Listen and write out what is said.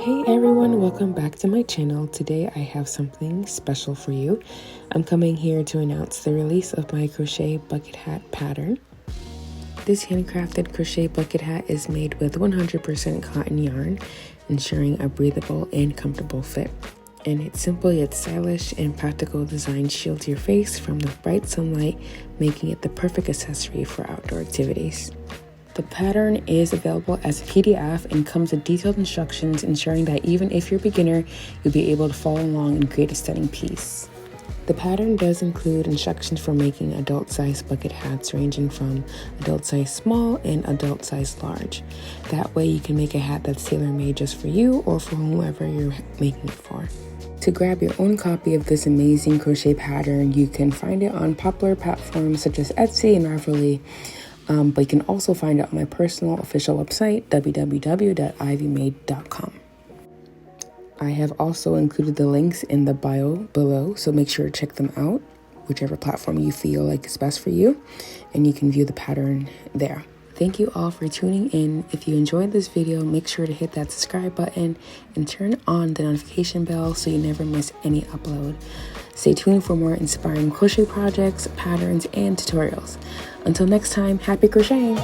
Hey everyone, welcome back to my channel. Today I have something special for you. I'm coming here to announce the release of my crochet bucket hat pattern. This handcrafted crochet bucket hat is made with 100% cotton yarn, ensuring a breathable and comfortable fit. And its simple yet stylish and practical design shields your face from the bright sunlight, making it the perfect accessory for outdoor activities. The pattern is available as a PDF and comes with detailed instructions, ensuring that even if you're a beginner, you'll be able to follow along and create a stunning piece. The pattern does include instructions for making adult-sized bucket hats ranging from adult size small and adult size large. That way you can make a hat that's tailor-made just for you or for whomever you're making it for. To grab your own copy of this amazing crochet pattern, you can find it on popular platforms such as Etsy and Ravelry. But you can also find it on my personal official website, www.ivymade.com. I have also included the links in the bio below, so make sure to check them out, whichever platform you feel like is best for you, and you can view the pattern there. Thank you all for tuning in. If you enjoyed this video, make sure to hit that subscribe button and turn on the notification bell so you never miss any upload. Stay tuned for more inspiring crochet projects, patterns, and tutorials. Until next time, happy crocheting!